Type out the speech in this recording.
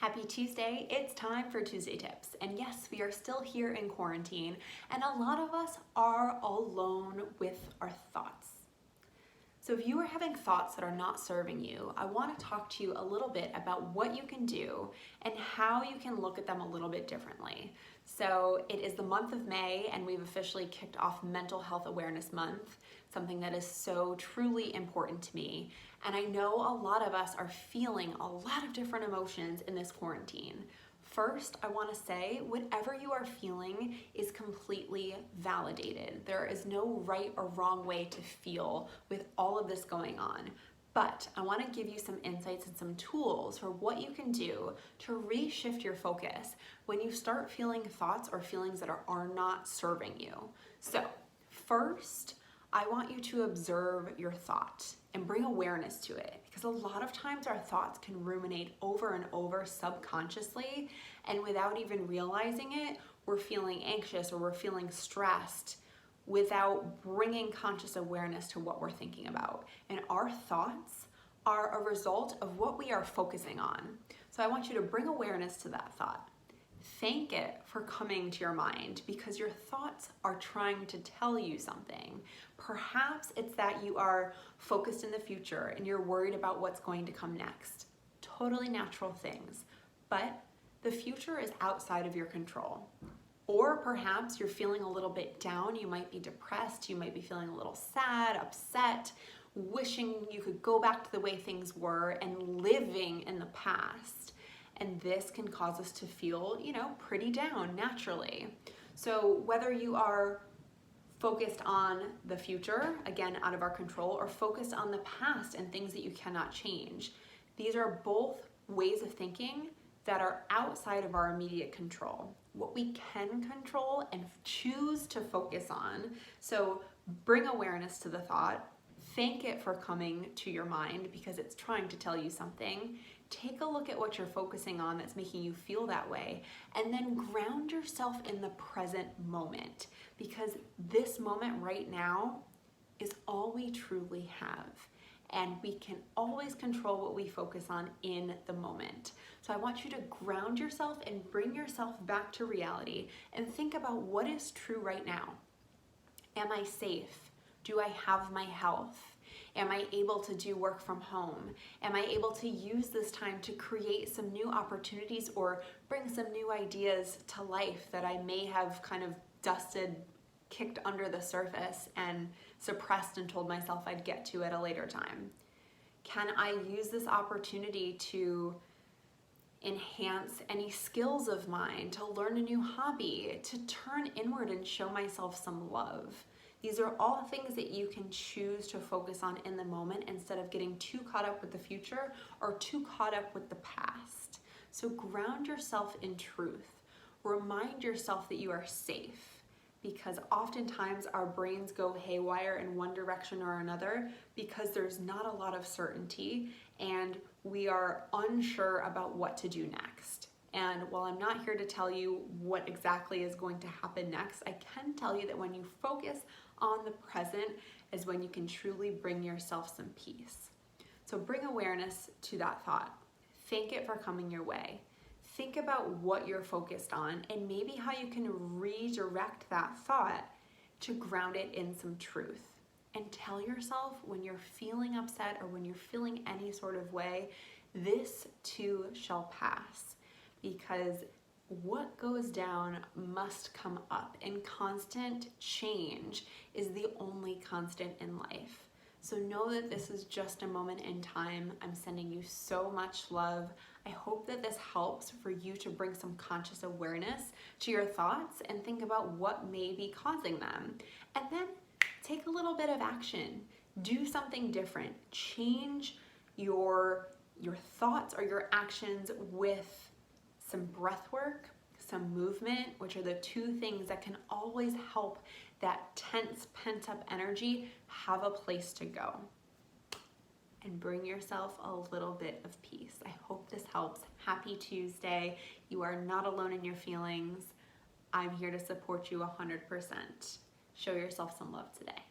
Happy Tuesday. It's time for Tuesday Tips. And yes, we are still here in quarantine, and a lot of us are alone with our thoughts. So if you are having thoughts that are not serving you, I want to talk to you a little bit about what you can do and how you can look at them a little bit differently. So it is the month of May, and we've officially kicked off Mental Health Awareness Month, something that is so truly important to me. And I know a lot of us are feeling a lot of different emotions in this quarantine. First, I want to say whatever you are feeling is completely validated. There is no right or wrong way to feel with all of this going on. But I want to give you some insights and some tools for what you can do to reshift your focus when you start feeling thoughts or feelings that are not serving you. So first, I want you to observe your thought and bring awareness to it, because a lot of times our thoughts can ruminate over and over subconsciously, and without even realizing it, we're feeling anxious or we're feeling stressed without bringing conscious awareness to what we're thinking about. And our thoughts are a result of what we are focusing on. So I want you to bring awareness to that thought. Thank it for coming to your mind, because your thoughts are trying to tell you something. Perhaps it's that you are focused in the future and you're worried about what's going to come next. Totally natural things, but the future is outside of your control. Or perhaps you're feeling a little bit down, you might be depressed, you might be feeling a little sad, upset, wishing you could go back to the way things were and living in the past. And this can cause us to feel, pretty down naturally. So whether you are focused on the future, again, out of our control, or focused on the past and things that you cannot change, these are both ways of thinking that are outside of our immediate control. What we can control and choose to focus on. So bring awareness to the thought, thank it for coming to your mind because it's trying to tell you something. Take a look at what you're focusing on that's making you feel that way, and then ground yourself in the present moment, because this moment right now is all we truly have. And we can always control what we focus on in the moment. So I want you to ground yourself and bring yourself back to reality and think about what is true right now. Am I safe? Do I have my health? Am I able to do work from home? Am I able to use this time to create some new opportunities or bring some new ideas to life that I may have kind of kicked under the surface and suppressed and told myself I'd get to at a later time? Can I use this opportunity to enhance any skills of mine, to learn a new hobby, to turn inward and show myself some love? These are all things that you can choose to focus on in the moment instead of getting too caught up with the future or too caught up with the past. So ground yourself in truth. Remind yourself that you are safe, because oftentimes our brains go haywire in one direction or another because there's not a lot of certainty and we are unsure about what to do next. And while I'm not here to tell you what exactly is going to happen next, I can tell you that when you focus on the present is when you can truly bring yourself some peace. So bring awareness to that thought. Thank it for coming your way. Think about what you're focused on and maybe how you can redirect that thought to ground it in some truth. And tell yourself when you're feeling upset or when you're feeling any sort of way, this too shall pass. Because what goes down must come up, and constant change is the only constant in life. So know that this is just a moment in time. I'm sending you so much love. I hope that this helps for you to bring some conscious awareness to your thoughts and think about what may be causing them. And then take a little bit of action. Do something different. Change your thoughts or your actions with some breath work, some movement, which are the two things that can always help that tense, pent-up energy have a place to go. And bring yourself a little bit of peace. I hope this helps. Happy Tuesday. You are not alone in your feelings. I'm here to support you 100%. Show yourself some love today.